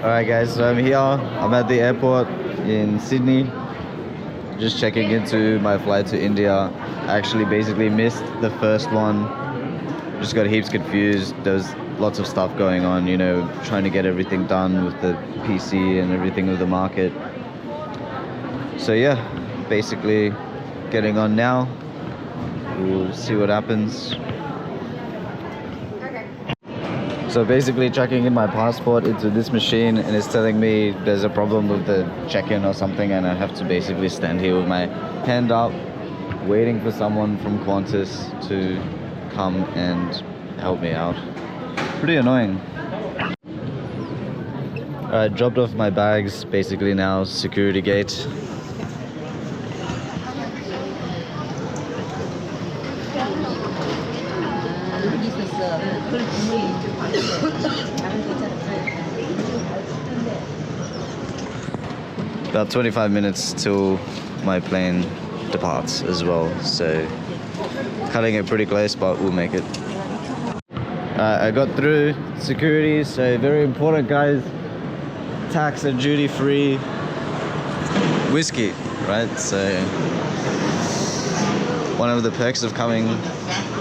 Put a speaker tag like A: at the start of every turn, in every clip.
A: Alright guys, so I'm here. I'm at the airport in Sydney. Just checking into my flight to India. I actually basically missed the first one. Just got heaps confused. There's lots of stuff going on, you know, trying to get everything done with the PC and everything with the market. So yeah, basically getting on now. We'll see what happens. So basically checking in my passport into this machine, and it's telling me there's a problem with the check-in or something, and I have to basically stand here with my hand up waiting for someone from Qantas to come and help me out. Pretty annoying. Alright, dropped off my bags basically now, security gate. About 25 minutes till my plane departs as well, so cutting it pretty close, but we'll make it. I got through security, so very important guys, tax and duty free whiskey, right? So one of the perks of coming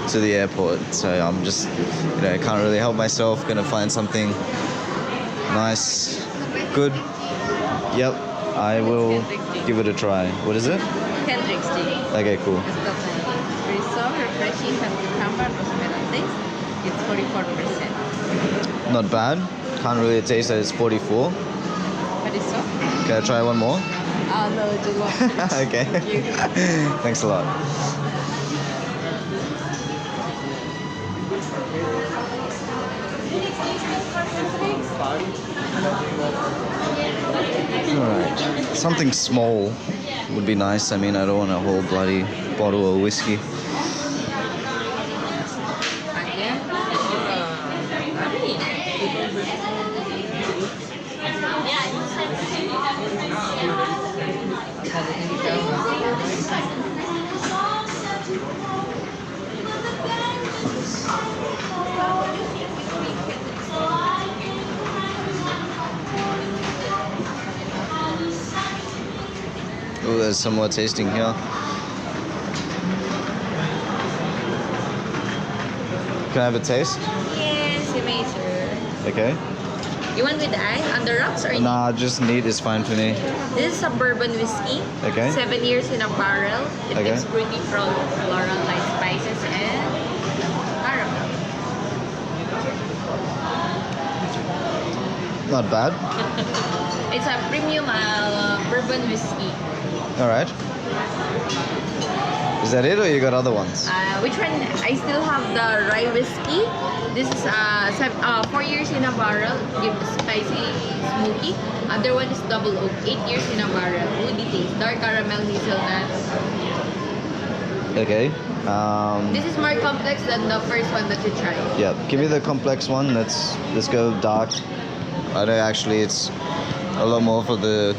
A: to the airport. So I'm just, you know, can't really help myself, gonna find something nice, good. Yep, I will give it a try. What is it?
B: Hendrix tea.
A: Okay, cool.
B: Very soft, refreshing, has cucumber, rosemary taste. It's 44%.
A: Not bad. Can't really taste that it's 44.
B: But it's soft.
A: Can I try one more?
B: Oh no, just one.
A: Okay.
B: Thank you.
A: Thanks a lot. Alright, something small would be nice. I mean, I don't want a whole bloody bottle of whiskey. Oh, there's some more tasting here. Can I have a taste?
B: Yes, you may, sir.
A: Okay.
B: You want with ice on the rocks or
A: Nah, just neat is fine for me.
B: This is a bourbon whiskey.
A: Okay.
B: 7 years in a barrel. It
A: Okay.
B: is pretty from floral light spices and caramel.
A: Not bad.
B: It's a premium bourbon whiskey.
A: Alright. Is that it or you got other ones?
B: Which one? I still have the rye whiskey. This is 4 years in a barrel. Give spicy, smoky. Other one is double oak. 8 years in a barrel. Woody taste. Dark caramel, hazelnut.
A: Okay.
B: This is more complex than the first one that you tried.
A: Yeah, give me the complex one. Let's go dark. I know actually it's a lot more for the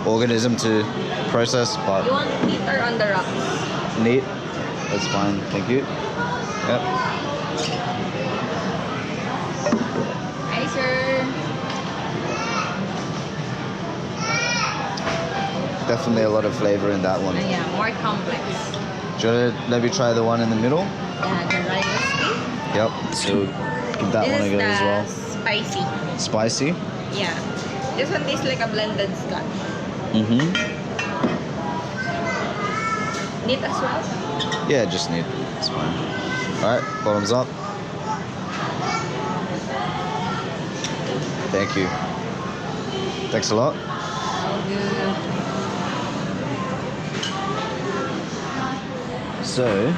A: organism to process, but
B: You want neat or on the rocks?
A: neat. That's fine. Thank you. Yep.
B: Hi, sir.
A: Definitely a lot of flavor in that one.
B: Yeah, more complex.
A: Do you want to maybe try the one in the middle?
B: Yeah, the rye whiskey.
A: Yep. So give that
B: This
A: one a
B: is
A: go
B: the
A: as well.
B: spicy.
A: Spicy.
B: Yeah. This one tastes like a blended scotch.
A: Mm-hmm.
B: Neat as well.
A: Yeah, just neat. It's fine. Alright, bottoms up. Thank you. Thanks a lot.
B: All good.
A: So,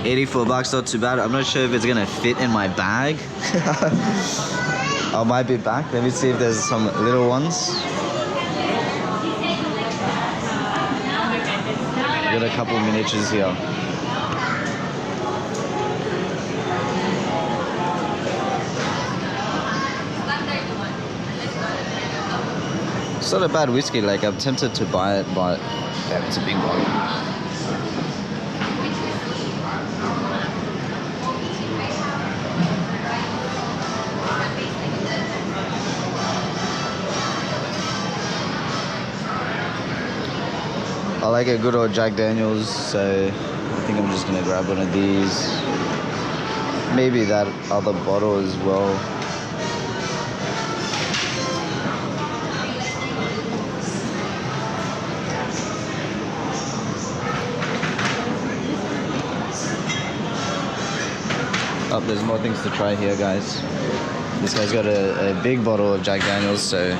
A: $84, not too bad. I'm not sure if it's gonna fit in my bag. I might be back. Let me see if there's some little ones. Got a couple of miniatures here. It's not a bad whiskey. Like I'm tempted to buy it, but damn, it's a big bottle. I like a good old Jack Daniels, so I think I'm just gonna grab one of these. Maybe that other bottle as well. Oh, there's more things to try here, guys. This guy's got a big bottle of Jack Daniels, so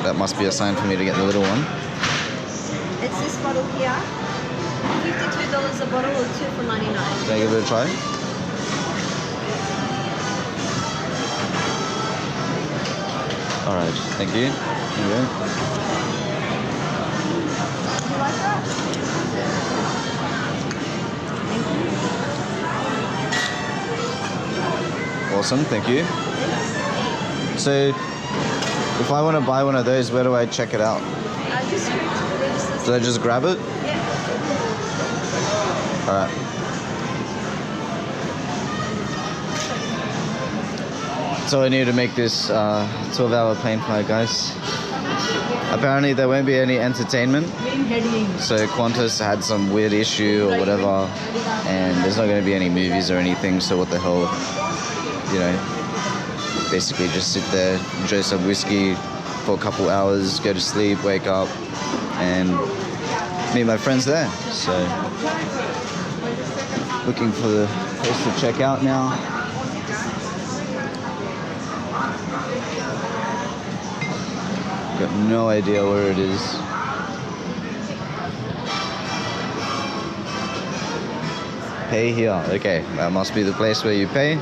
A: that must be a sign for me to get the little one.
C: It's this bottle here. $52 a bottle or 2 for $99.
A: Can I give it a try? Alright, thank you. Here we go.
C: You like that?
A: Awesome, thank you. So, if I want to buy one of those, where do I check it out?
C: Just straight to the register.
A: Do I just grab it?
C: Yeah.
A: Alright. So I need to make this 12-hour plane flight, guys. Apparently there won't be any entertainment. So Qantas had some weird issue or whatever, and there's not going to be any movies or anything, so what the hell, you know, basically just sit there, enjoy some whiskey for a couple hours, go to sleep, wake up, and meet my friends there. So, looking for the place to check out now. Got no idea where it is. Pay here. Okay, that must be the place where you pay.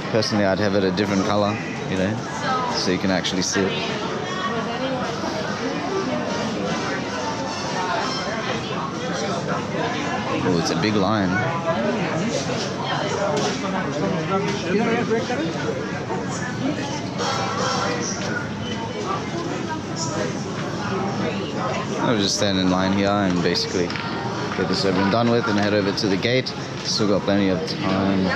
A: Personally, I'd have it a different color, you know, so you can actually see it. Oh, it's a big line. I'll just stand in line here and basically get this over and done with and head over to the gate. Still got plenty of time.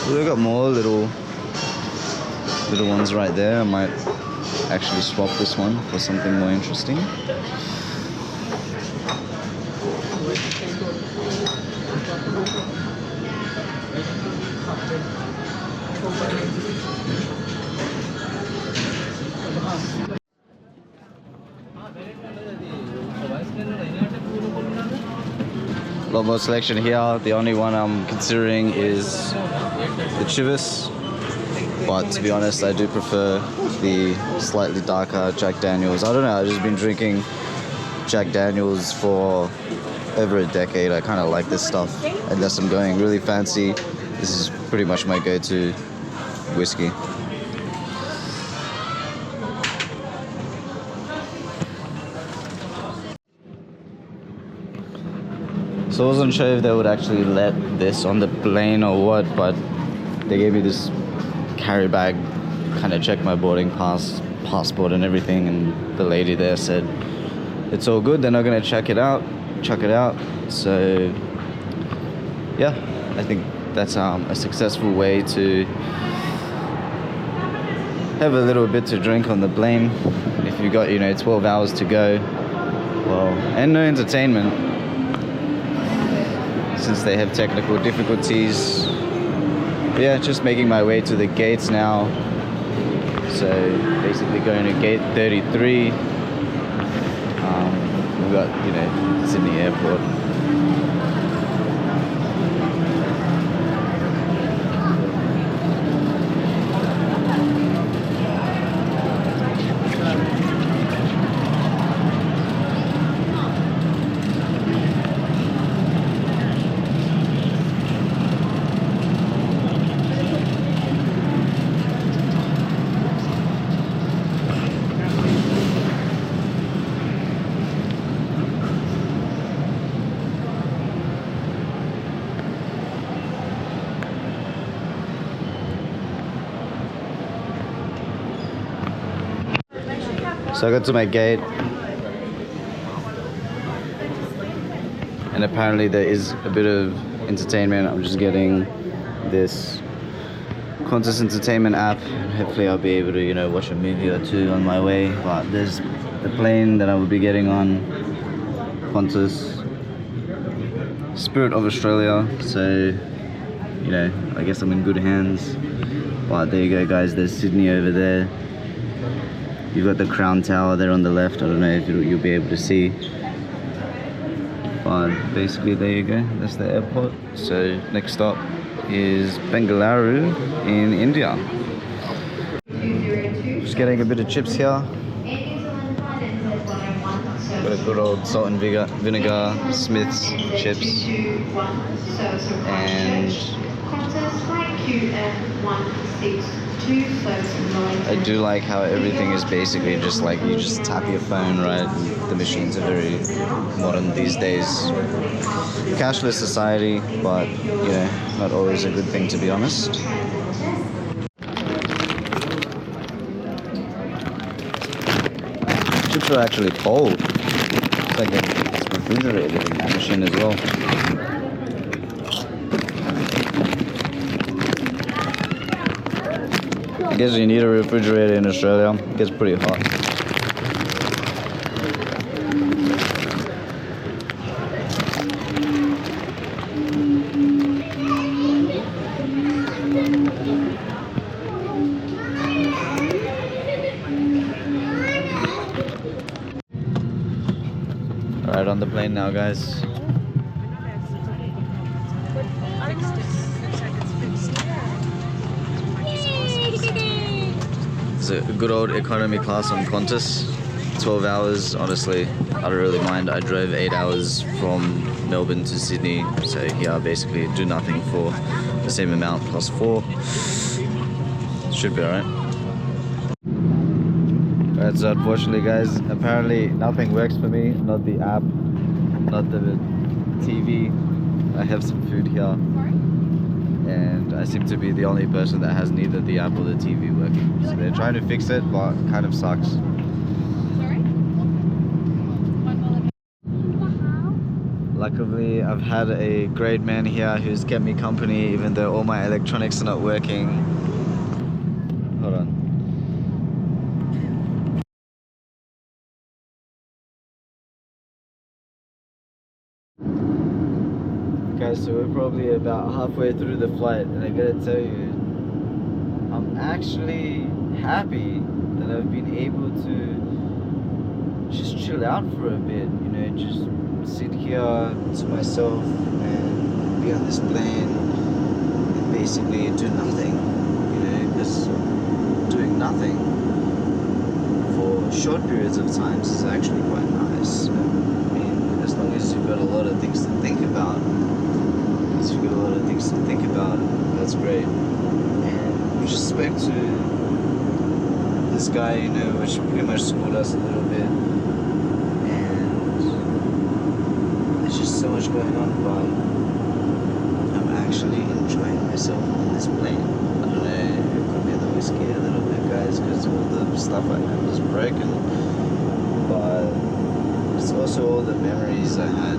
A: We've got more little ones right there. I might actually swap this one for something more interesting. A lot more selection here. The only one I'm considering is the Chivas, but to be honest, I do prefer the slightly darker Jack Daniels. I don't know, I've just been drinking Jack Daniels for over a decade. I kind of like this stuff. Unless I'm going really fancy, this is pretty much my go-to whiskey. So I wasn't sure if they would actually let this on the plane or what, but they gave me this carry bag, kind of checked my boarding passport and everything, and the lady there said it's all good, they're not going to chuck it out. So yeah, I think that's a successful way to have a little bit to drink on the plane. If you've got, 12 hours to go, well, and no entertainment, since they have technical difficulties. But yeah, just making my way to the gates now. So basically going to gate 33. We've got, Sydney Airport. So I got to my gate, and apparently there is a bit of entertainment. I'm just getting this Qantas entertainment app, and hopefully I'll be able to, you know, watch a movie or two on my way. But there's the plane that I will be getting on, Qantas, Spirit of Australia. So, you know, I guess I'm in good hands. But there you go, guys. There's Sydney over there. You've got the Crown Tower there on the left. I don't know if you'll be able to see. But basically, there you go. That's the airport. So next stop is Bangalore in India. Just getting a bit of chips here. Got a good old salt and vinegar Smith's chips. And I do like how everything is basically just like you just tap your phone, right? The machines are very modern these days. Cashless society, but you know, not always a good thing, to be honest. Chips are actually cold. It's like it's refrigerated in that machine as well. I guess you need a refrigerator in Australia. It gets pretty hot. Alright, on the plane now, guys. It's a good old economy class on Qantas. 12 hours, honestly, I don't really mind. I drove 8 hours from Melbourne to Sydney, so here I basically do nothing for the same amount plus 4. Should be alright. Alright, so unfortunately, guys, apparently nothing works for me. Not the app, not the TV. I have some food here. And I seem to be the only person that has neither the app or the TV working. So they're trying to fix it, but it kind of sucks.
B: Sorry?
A: Luckily, I've had a great man here who's kept me company, even though all my electronics are not working. Hold on. Guys, so we're probably about halfway through the flight, and I gotta tell you, I'm actually happy that I've been able to just chill out for a bit, you know, just sit here to myself and be on this plane and basically do nothing, you know, because doing nothing for short periods of times is actually quite nice. I mean, as long as you've got a lot of things to think about, that's great. And we just spoke to this guy, you know, which pretty much schooled us a little bit, and there's just so much going on, but I'm actually enjoying myself on this plane. I don't know, it could be the whiskey a little bit, guys, because all the stuff I had was broken, but it's also all the memories I had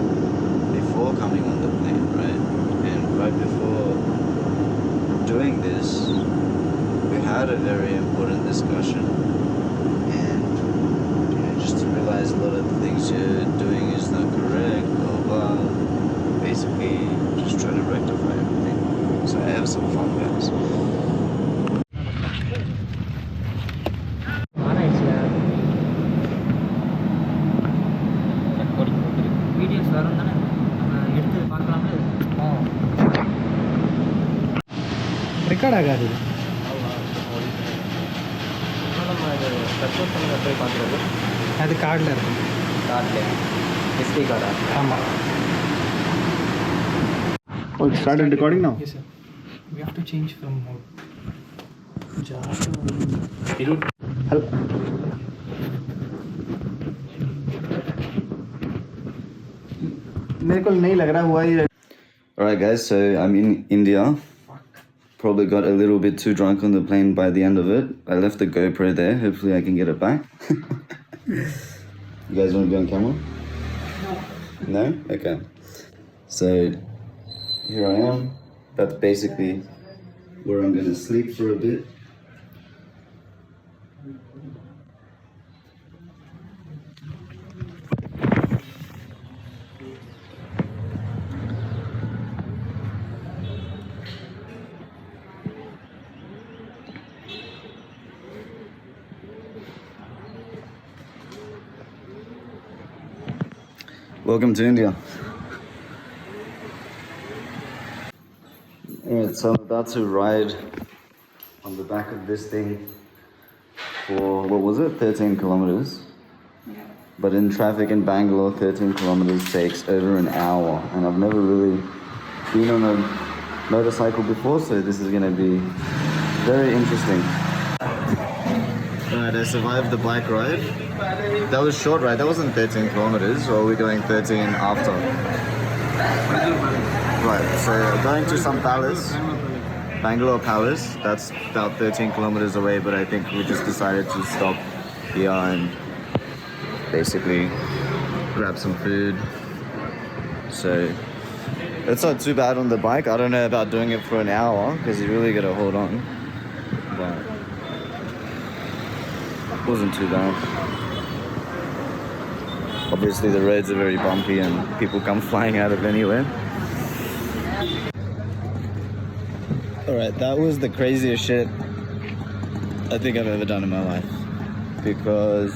A: before coming on the plane, right? And right before doing this, we had a very important discussion, and you know, just to realize a lot of the things you're doing is not correct, blah blah. Basically, just try to rectify everything. So I have some fun, guys.
D: Record ஆகாது அது கார்டில் இருக்கும்
E: SD card.
D: ஆமாம்.
A: Oh, it started recording now?
D: Yes, sir. We have to change from mode.
A: Hello.
D: मेरे को नहीं लग रहा हुआ ही.
A: Alright guys, so I'm in India. Probably got a little bit too drunk on the plane by the end of it. I left the GoPro there, hopefully I can get it back. You guys want to be on camera? No. No? Okay. So here I am. That's basically where I'm gonna sleep for a bit. Welcome to India. Alright, so I'm about to ride on the back of this thing for, what was it, 13 kilometers? But in traffic in Bangalore, 13 kilometers takes over an hour. And I've never really been on a motorcycle before, so this is gonna be very interesting. Alright, I survived the bike ride. That was short ride, that wasn't 13 kilometers, or are we going 13 after? Right, so going to some palace, Bangalore Palace, that's about 13 kilometers away, but I think we just decided to stop here and basically grab some food. So it's not too bad on the bike. I don't know about doing it for an hour because you really gotta hold on, but it wasn't too bad. Obviously the roads are very bumpy and people come flying out of anywhere. Alright, that was the craziest shit I think I've ever done in my life. Because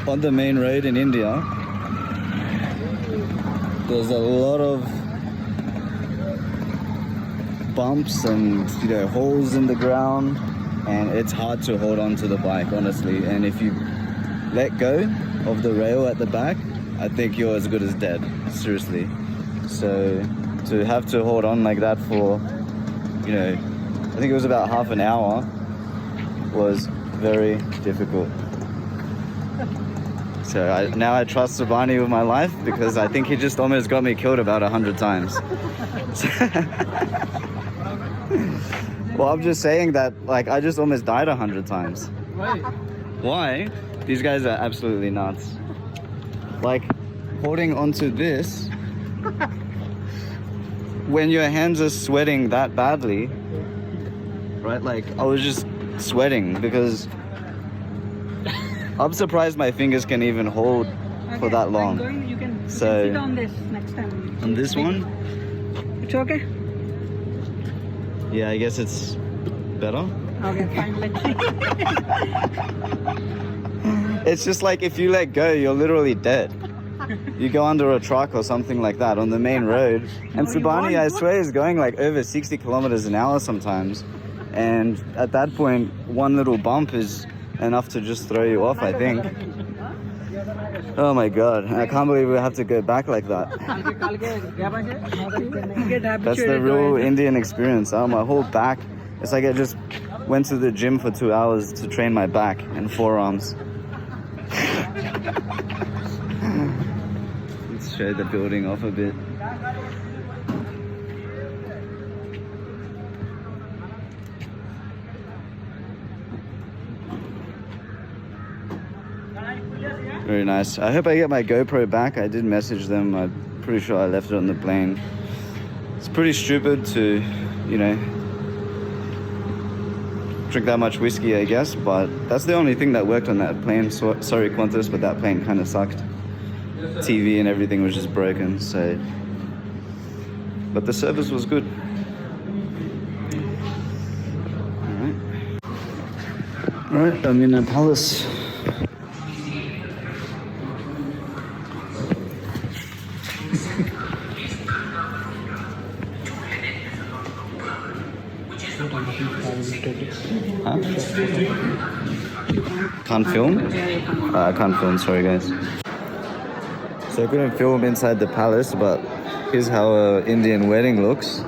A: on the main road in India, there's a lot of bumps and, you know, holes in the ground, and it's hard to hold on to the bike, honestly. And if you let go of the rail at the back, I think you're as good as dead, seriously. So to have to hold on like that for, you know, I think it was about half an hour, was very difficult. So now I trust Subhani with my life because I think he just almost got me killed about 100 times. Well, I'm just saying that, like, I just almost died 100 times. Why? These guys are absolutely nuts. Like, holding onto this, when your hands are sweating that badly, right? Like, I was just sweating because I'm surprised my fingers can even hold for that long.
F: You can
A: So,
F: sit on this next time.
A: on this one,
F: It's okay?
A: yeah, I guess it's better.
F: Okay, fine. Let's see.
A: It's just like if you let go, you're literally dead. You go under a truck or something like that on the main road. And Subhani, I swear, is going like over 60 kilometers an hour sometimes. And at that point, one little bump is enough to just throw you off, I think. Oh my God, I can't believe we have to go back like that. That's the real Indian experience. My whole back, it's like I just went to the gym for 2 hours to train my back and forearms. Let's show the building off a bit. Very nice. I hope I get my GoPro back. I did message them. I'm pretty sure I left it on the plane. It's pretty stupid to, you know, drink that much whiskey, I guess, but that's the only thing that worked on that plane. So, sorry, Qantas, but that plane kind of sucked. TV and everything was just broken, so... But the service was good. Alright, I'm in a palace. Huh? Can't film? I can't film, sorry guys. So I couldn't film inside the palace, but here's how an Indian wedding looks.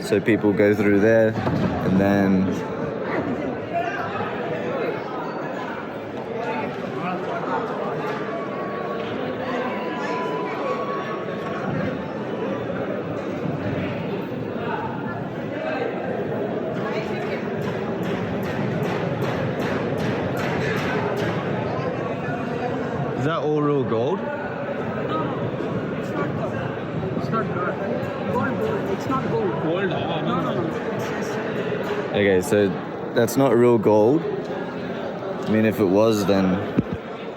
A: So people go through there, and then
F: It's not gold.
D: Gold,
F: No. It's
A: Okay, so that's not real gold. I mean, if it was, then...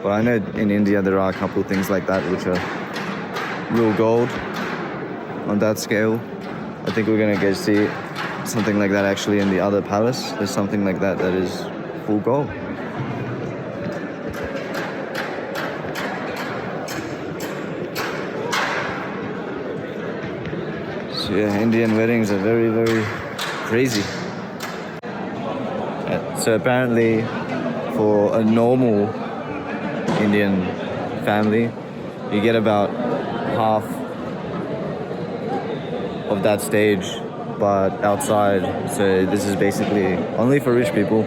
A: Well, I know in India there are a couple things like that which are real gold on that scale. I think we're gonna go see something like that actually in the other palace. There's something like that that is full gold. So yeah, Indian weddings are very, very crazy. So apparently for a normal Indian family, you get about half of that stage, but outside. So this is basically only for rich people.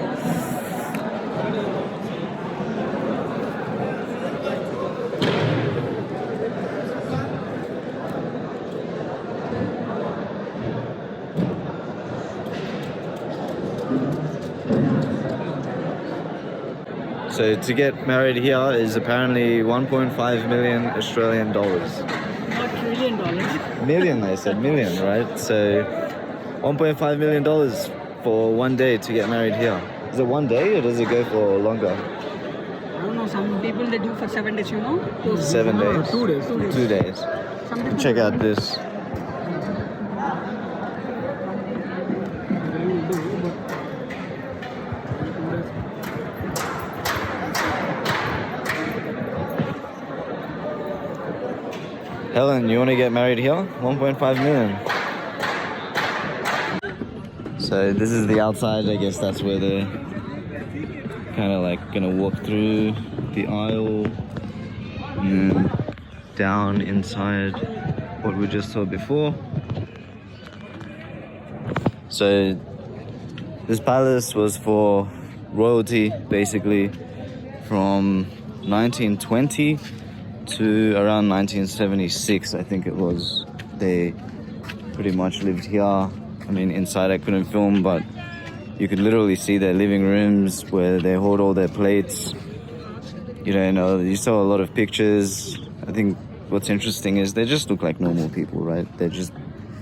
A: So to get married here is apparently 1.5 million Australian dollars.
F: not $1 trillion.
A: Million, I said million, right? So 1.5 million dollars for one day to get married here. Is it one day or does it go for longer?
F: I don't know. Some people they do for 7 days. You know.
A: 7 days?
F: 2 days. 2 days.
A: 2 days.
F: Some people
A: Check out this.
F: they will do, but
A: Helen, you want to get married here? 1.5 million. So this is the outside. I guess that's where they're kind of like gonna walk through the aisle and down inside what we just saw before. So this palace was for royalty basically from 1920 to around 1976, I think it was. They pretty much lived here. I mean, inside I couldn't film, but you could literally see their living rooms where they hold all their plates. You know, you saw a lot of pictures. I think what's interesting is they just look like normal people, right? They're just,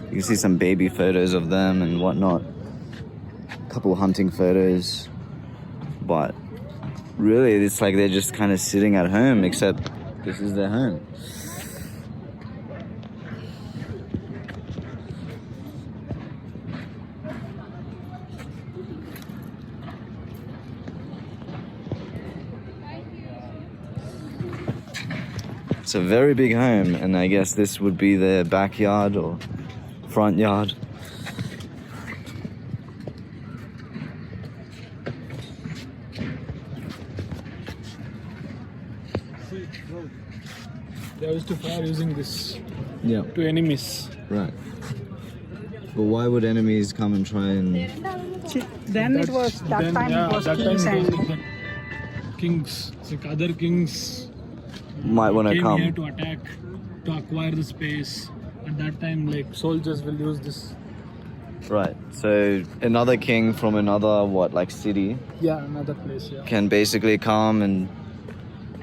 A: you can see some baby photos of them and whatnot. A couple hunting photos. But really, it's like they're just kind of sitting at home, except this is their home. It's a very big home, and I guess this would be their backyard or front yard.
D: They used to fire using this
A: Yeah,
D: to enemies.
A: right. But why would enemies come and try and...
F: see, then it was that time it was
D: that
F: kings
D: time it was
F: and
D: like that. Kings, like other kings
A: might want to
D: came here
A: come?
D: to attack, to acquire the space. At that time, like soldiers will use this.
A: Right. So another king from another, like city
D: Yeah, another place. Yeah.
A: can basically come and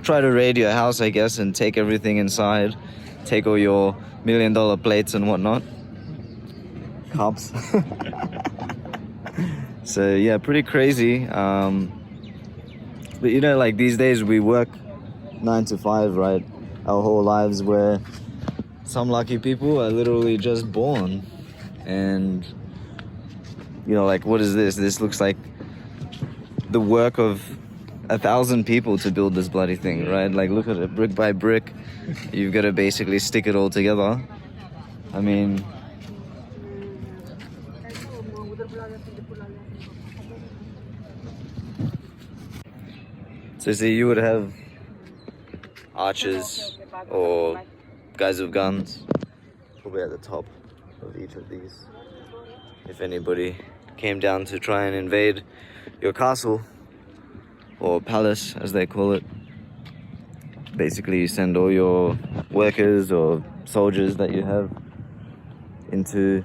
A: try to raid your house, I guess, and take everything inside, take all your $1 million plates and whatnot, cups. So yeah, pretty crazy. But you know, like these days we work 9 to 5, right? Our whole lives, where some lucky people are literally just born, and you know, like, what is this? This looks like the work of 1,000 people to build this bloody thing, right? Like, look at it, brick by brick. You've got to basically stick it all together. I mean, so see, you would have archers or guys with guns probably at the top of each of these. If anybody came down to try and invade your castle, or palace as they call it, basically you send all your workers or soldiers that you have into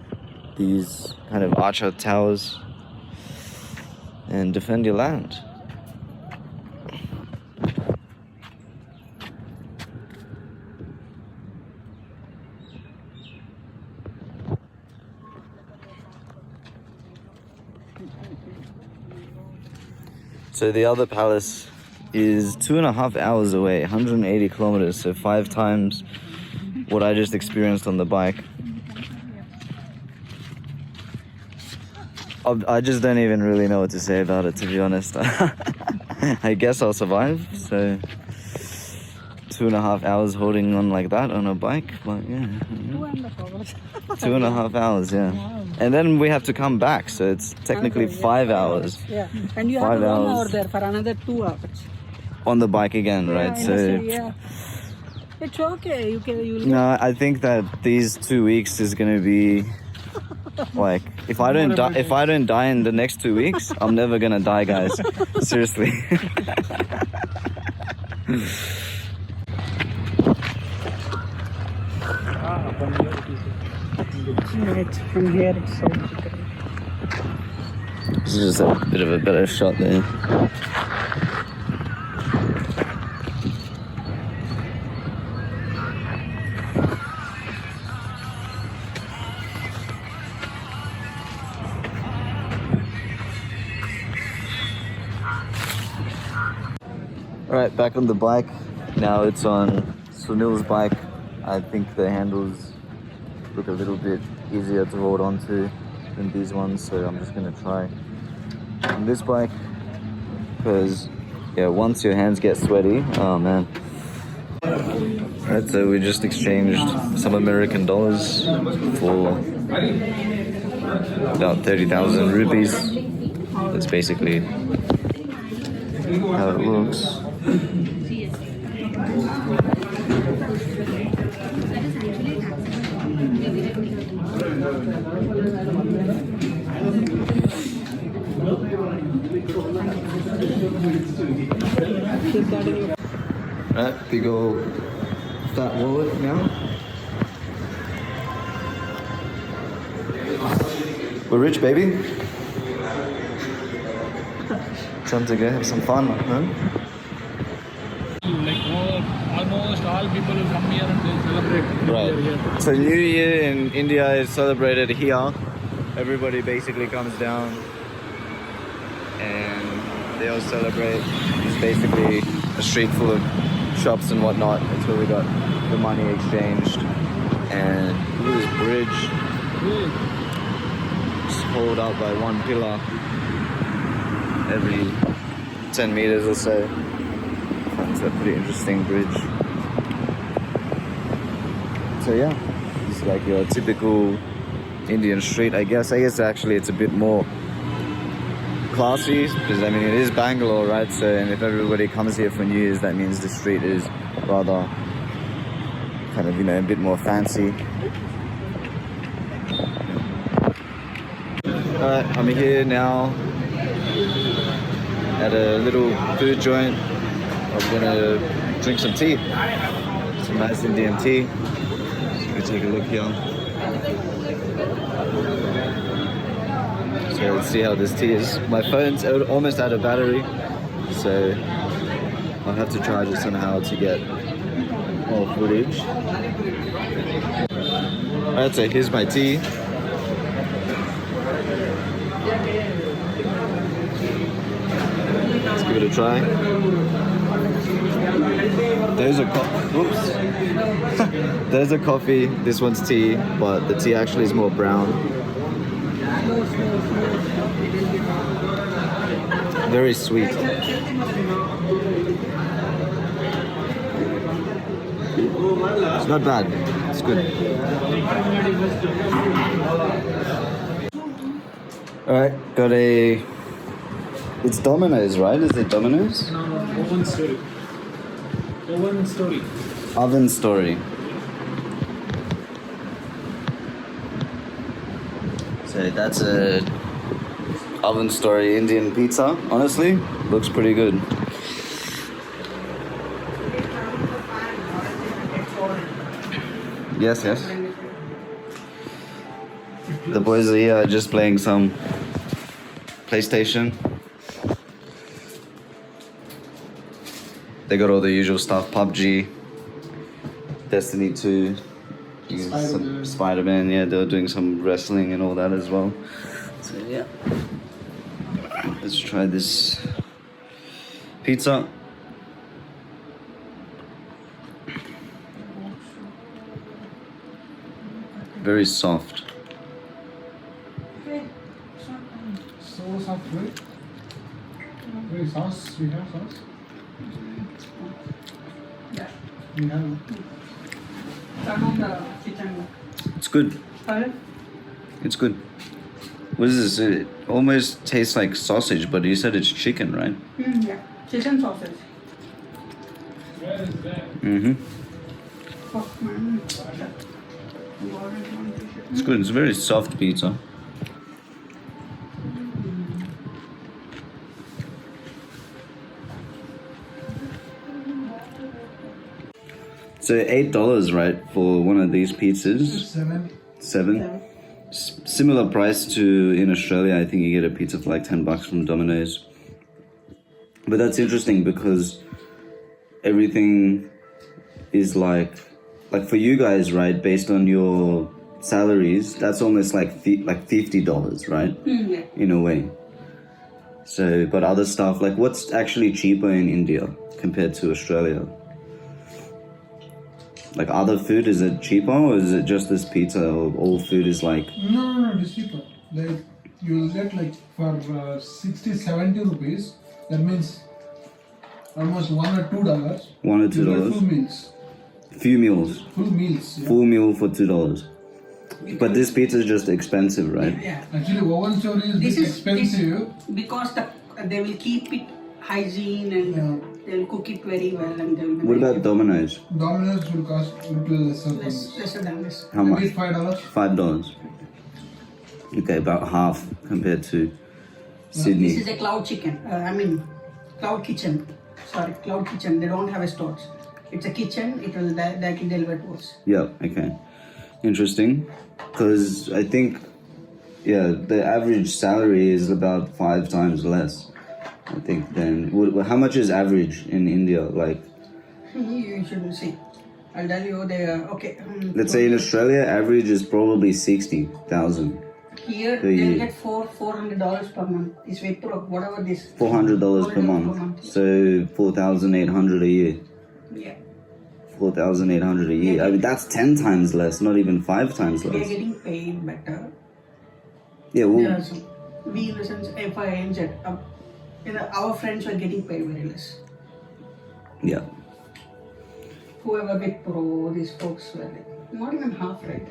A: these kind of archer towers and defend your land. So the other palace is 2.5 hours away, 180 kilometers, so 5 times what I just experienced on the bike. I just don't even really know what to say about it, to be honest. I guess I'll survive, so 2.5 hours holding on like that on a bike, but yeah.
F: 2.5 hours.
A: 2.5 hours, yeah. And then we have to come back, so it's technically 5 hours.
F: Yeah, and you
A: 5
F: have to run
A: hours.
F: over there for another 2 hours.
A: On the bike again, right?
F: Yeah,
A: So
F: yeah. It's okay. You'll
A: no, I think that these 2 weeks is gonna be like if I don't die in the next 2 weeks, I'm never gonna die, guys. Seriously.
F: From here it's so difficult.
A: This is just a bit of a better shot there. Alright, back on the bike. Now it's on Sunil's bike. I think the handles look a little bit easier to hold on to than these ones, so I'm just gonna try on this bike because yeah, once your hands get sweaty, oh man. Alright, so we just exchanged some American dollars for about 30,000 rupees. That's basically how it looks. Right, big old fat wallet now. We're rich, baby. Time to go have some fun, huh?
D: Like almost all people will come here and they'll celebrate New Year here.
A: Right. So New Year in India is celebrated here. Everybody basically comes down and they all celebrate. It's basically a street full of shops and whatnot. That's where we got the money exchanged. And look at this bridge. It's hauled up by one pillar every 10 meters or so. It's a pretty interesting bridge. So yeah, it's like your typical Indian street, I guess. Actually it's a bit more classy because I mean it is Bangalore, right? So and if everybody comes here for New Year's, that means the street is rather kind of, you know, a bit more fancy. Alright, I'm here now at a little food joint. I'm gonna drink some tea, some nice Indian tea. Let's take a look here. So let's see how this tea is. My phone's almost out of battery, so I'll have to charge it somehow to get more footage. Alright, so here's my tea. Let's give it a try. There's a there's a coffee. This one's tea, but the tea actually is more brown. Very sweet. It's not bad. It's good. Alright, got a... It's Domino's, right? Is it Domino's?
D: No, oven story. Oven story.
A: Oven Story. So that's a Oven Story Indian pizza. Honestly, looks pretty good. Yes. The boys are here just playing some PlayStation. They got all the usual stuff: PUBG, Destiny 2, Spider-Man. Yeah, they were doing some wrestling and all that as well. So yeah, let's try this Pizza. Very soft.
G: So soft, right? Very sauce. We have sauce.
F: Yeah.
G: We have.
F: Turn on the kitchen.
A: It's good.
F: Pardon?
A: It's good. What is this? It almost tastes like sausage, but you said it's chicken, right?
F: Yeah. Chicken sausage.
G: Where is that?
A: Mm-hmm.
F: Fuck, man.
A: It's good. It's a very soft pizza. So $8, right, for one of these pizzas?
G: 7.
A: 7. Similar price to in Australia. I think you get a pizza for like $10 from Domino's. But that's interesting because everything is like for you guys, right? Based on your salaries, that's almost like $50, right?
F: Yeah.
A: In a way. So, but other stuff, like what's actually cheaper in India compared to Australia? Like other food, is it cheaper or is it just this pizza or all food is like...
G: No, it's cheaper. Like you'll get like for 60, 70 rupees. That means almost $1 or $2.
A: $1 or
G: You get
A: $2?
G: full meals.
A: Few meals.
G: Full meals. Yeah.
A: Full meal for $2. But this pizza is just expensive, right?
F: Yeah.
G: Actually, oven story is
F: This
G: bit
F: is
G: expensive.
F: because they will keep it hygiene and they'll cook it very well and they'll be
A: What about Domino's?
G: Domino's will cost a little lesser than this.
F: lesser than this.
A: How much?
G: Maybe $5.
A: $5. Okay, about half compared to
F: This
A: Sydney.
F: is a cloud chicken. Cloud kitchen. Sorry, cloud kitchen. They don't have a stores. It's a kitchen. It will directly deliver to us.
A: Yeah, okay. Interesting. Because I think, yeah, the average salary is about 5 times less. I think then. How much is average in India? Like,
F: You should see. I'll tell you. They okay.
A: let's say in Australia, average is probably 60,000.
F: Here
A: So
F: they'll
A: you-
F: get $400 per month. This Wipro, whatever this.
A: $400 per month. So 4,800 a year.
F: Yeah.
A: 4,800 a year. I mean, that's 10 times less, not even 5 times
F: We are
A: less.
F: getting paid better.
A: Yeah,
F: There
A: well,
F: are some. We in the sense FINZ. Our friends are getting paid very less.
A: yeah.
F: Whoever Wipro, these folks were like not even half, right?